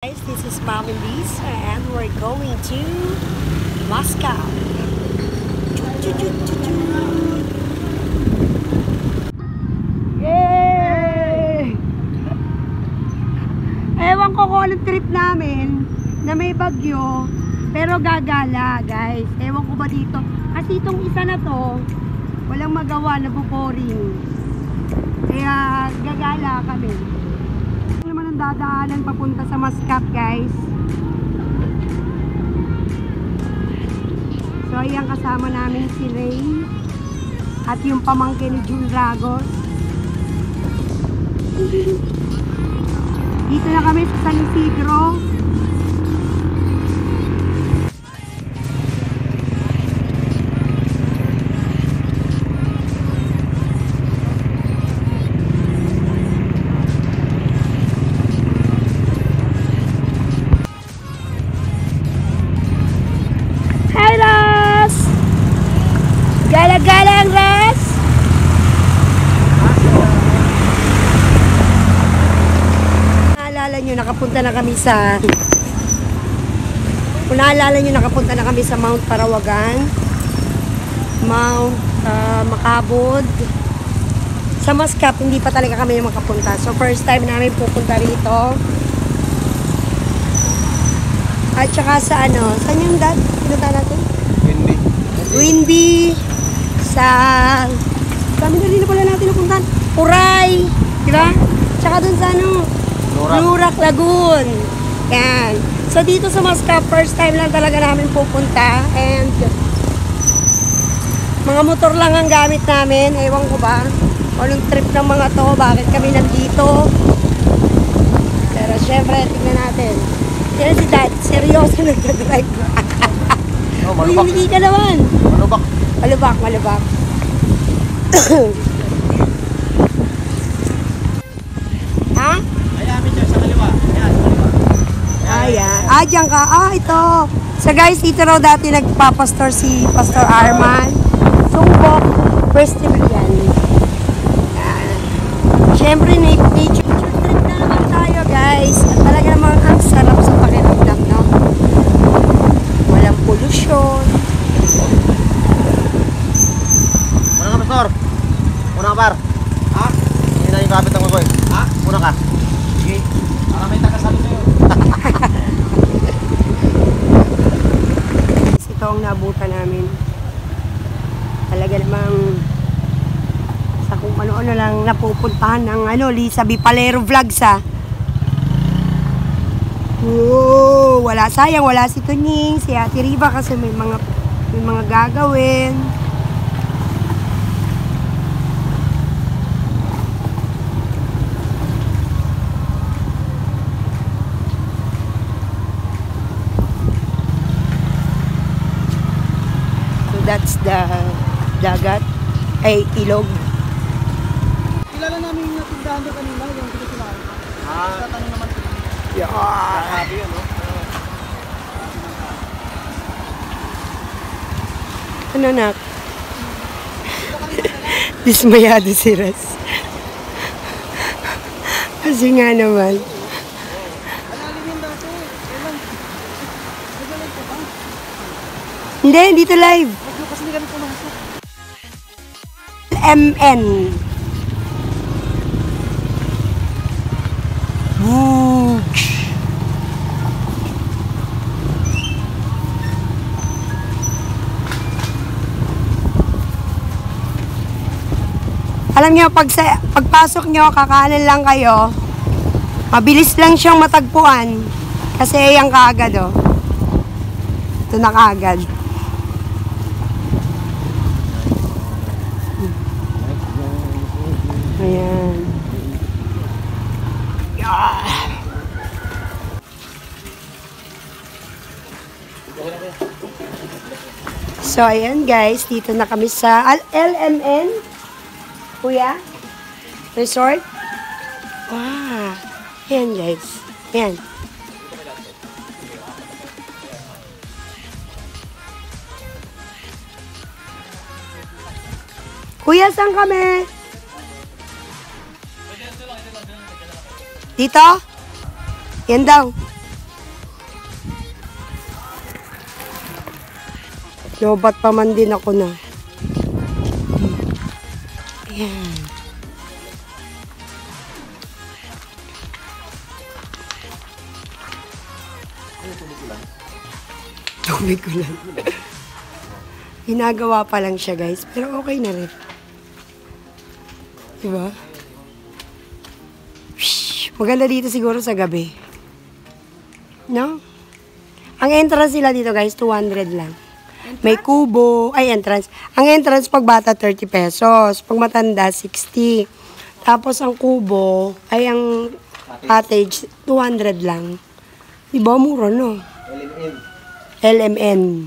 Guys, this is Mom and Lisa and we're going to Moscow. Yay! Ewan ko kung anong trip namin na may bagyo, pero gagala guys. Ewan ko ba dito? Kasi itong isa na to, walang magawa, nabuboring. Kaya gagala kami. Naman ang dadaanan papunta sa Muscat guys. So ayan, kasama namin si Ray at yung pamangkin ni June Ragos. Dito na kami sa San Isidro. Gala-gala ang Ras! Naalala nyo, nakapunta na kami sa Mount Parawagan, Mount Macabod. Sa Muscat, hindi pa talaga kami makapunta. So first time namin pupunta rito. At saka sa saan yung pinunta natin? Windy. Sa dami na rin na pala natin napuntahan. Puray, di ba? Tsaka dun sa Lurak Lagoon. Yan. So dito sa Muscat, first time lang talaga namin pupunta. And mga motor lang ang gamit namin. Ewan ko ba anong trip ng mga to, bakit kami nandito. Pero syempre, tingnan natin. Yan si Dad, seryoso nagdadrive. Uy, hindi ka naman. Malubak. Ha? Ayamin dyan sa kaliwa. Ayan, sa kaliwa. Ayan. Dyan ka. Ito. So guys, dito raw dati nagpapastor si Pastor Arman. Sumbok, Festival yan. Siyempre, nature trip na naman tayo guys. At talaga naman ang sarap sa pakiramdam, no? Walang pollution. Pastor, muna ka par. Ha? Hindi na yung kapit ng magoy. Ha? Muna ka. Sige. Para may tagasalo sa'yo. Ito ang nabutan namin. Talaga namang sa kung ano-ano lang napupuntahan ng Lisa Bipalero Vlogs ha. Oh, sayang wala si Tuning, si Ate Riva kasi may mga gagawin. That's the dagat, ay ilog. Kilala namin yung natindahan doon kanina, yung pinasilahan. Tatanong naman ko. Yeah. Sabi yun, no? Ano nak? Dismayado si Ras. Kasi nga naman. Alalim yung dato. Kailan? Nagalag ka ba? Hindi, dito live. Kasi hindi kami pumasok. MN. Wooch. Alam niyo, pagpasok niyo, kakaanan lang kayo. Mabilis lang siyang matagpuan. Kasi yan kaagad, oh. Ito na kaagad. Ayan. Yeah. So, ayan guys. Dito na kami sa LMN. Kuya? Resort? Wow. Ayan guys. Ayan. Kuya, saan kami? Dito? Yan daw. Lobat pa man din ako na. Ayan. Tubig ko lang. Ginagawa pa lang siya, guys. Pero okay na rin. Diba? Shhh, maganda dito siguro sa gabi. No? Ang entrance nila dito, guys, 200 lang. May kubo. Ay, entrance. Ang entrance pag bata, 30 pesos. Pag matanda, 60. Tapos ang kubo, ay ang cottage, 200 lang. Diba? Mura, no? LMN.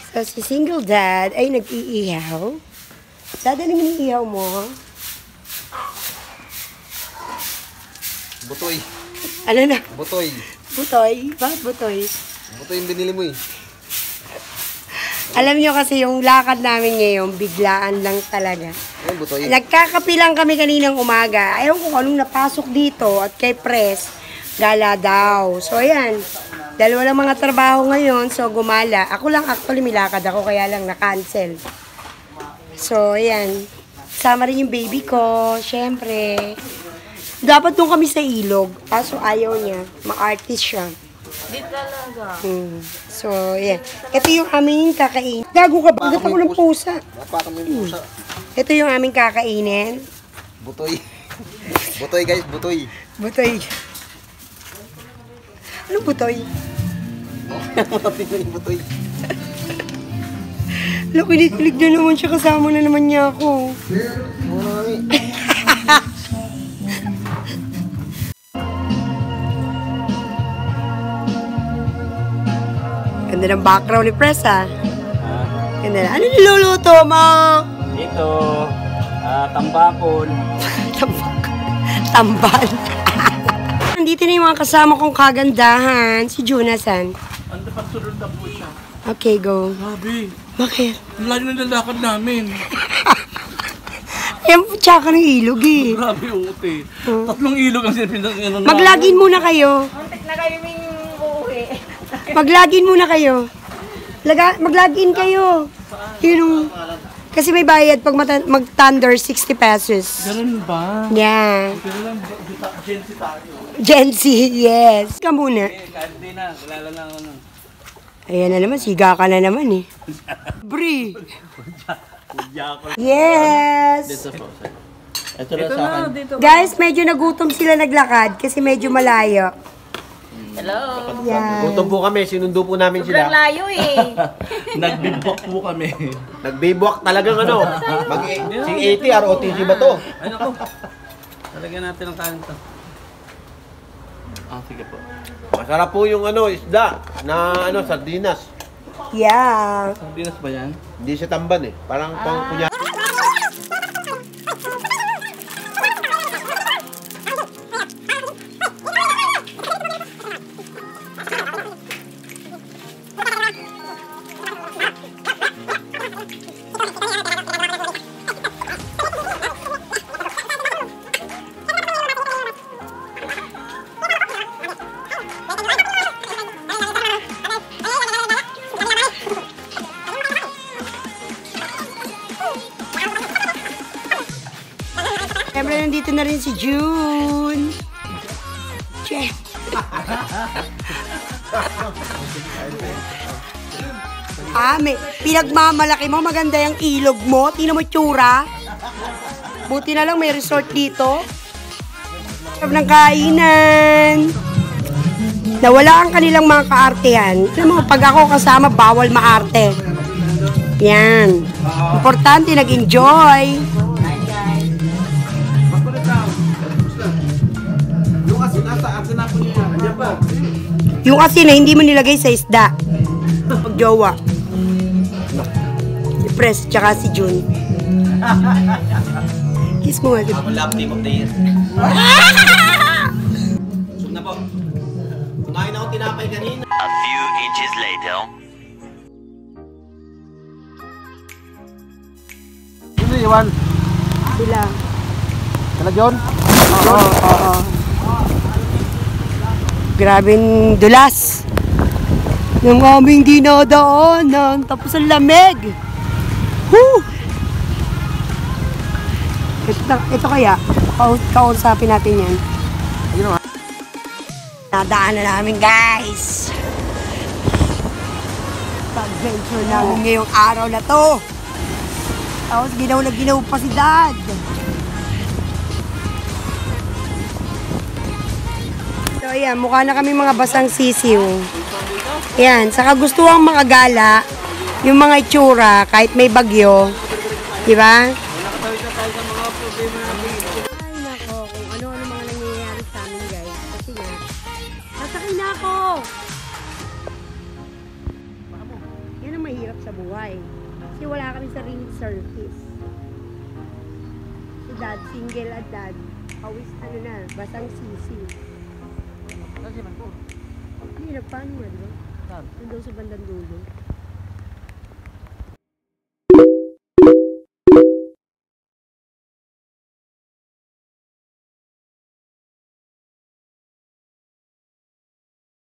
So, si single dad ay nag-iihaw. Dad, ano iniihaw mo? Butoy. Ano na? Butoy. Butoy? Bakit butoy? Butoy yung binili mo eh. Alam nyo kasi yung lakad namin ngayon, biglaan lang talaga. Ayun, butoy. Nagkakapi lang kami kaninang umaga. Ayaw ko anong napasok dito at kay Pres, gala daw. So, ayan. Dahil walang mga trabaho ngayon, so gumala. Ako lang actually milakad ako, kaya lang na-cancel. So, ayan. Sama rin yung baby ko, syempre. Dapat doon kami sa ilog. Kaso ayaw niya. Ma-artist siya. Di talaga. So, ayan. Ito yung aming kakainin. Gago ka, bagat ako ng pusa. Napakam yung pusa. Ito yung aming kakainin. Butoy. Butoy guys, butoy. Butoy. Ano butoy? Tingnan yung butoy. Lo, kinikilig na naman siya. Kasama na naman niya ako. Muna kami. Ganda ng background ni Pres, ha? Ganda na. Ano niluluto mo? Ito, tambakol. Tambal. Nandito na yung mga kasama kong kagandahan. Si Jonasan. Ano pa sunod na po siya? Okay, go. Grabe, Bakit? layo na lalakad namin. Ayan po, tsaka ng ilog, eh. Grabe, uti. Tatlong ilog ang sinipinag. Maglagin muna kayo. Muntik na kayo may uuwi. Maglagin muna kayo. Maglagin kayo. Yun, kasi may bayad pag mag-thunder, 60 pesos. Ganun ba? Yeah. Pero lang, agency tayo. Gen Z, yes. Ka muna. Kahit di na, kilala lang ako nun. Ayan na naman, siga ka na naman eh. Brie. Kudya ko. Yes! Ito na sa akin. Guys, medyo nagutom sila naglakad kasi medyo malayo. Hello. Yan. Gutom po kami, sinundo po namin Sobrang sila. layo eh. Nagbibok po kami. Nagbibuak talagang ano. Si 80 ROTG ba to? Ay, naku. Talagyan natin ang kanin to. Sige po. Masarap po yung ano, isda na ano, sardinas. Yeah. Sardinas ba yan? Hindi siya tamban eh. Parang pang kunya. Siyempre, nandito na rin si June. Che. May pinagmamalaki mo. Maganda yung ilog mo. Tingnan mo tsura. Buti na lang may resort dito. Sarap ng kainan. Nawala ang kanilang mga kaartehan. Alam mo, pag ako kasama, bawal maarte. Yan. Importante, nag-enjoy. Yung asin na hindi mo nilagay sa isda. Pag-jowa. Si Pres, tsaka si June. Kiss mo nga. Ako love team of the year. Sug na po. Kumain ako tinapay kanina. A few inches later. Sino iwan? Sila. Kala John? Oo. Grabing dulas. ng aming dinadaanan. Tapos ang lamig. Woo! Ito kaya, kausapin natin yan. Nadaanan namin, guys. Adventure namin ngayong araw na to. Tapos ginaw na ginaw pa si Dad. So ayan, mukha na kami mga basang sisiw. Ayan, sa kagustuhang mga gala, yung mga itsura, kahit may bagyo. Diba? Ay nako, kung ano-ano mga nangyayari sa amin, guys. Kasi nga, nasakay na ako! Yan ang mahirap sa buhay. Kasi wala kami sariling service. Si Dad, single at Dad. Pawis ano na, basang sisiw. Hindi, nagpaano nga, diba? Doon daw sa bandang dulo.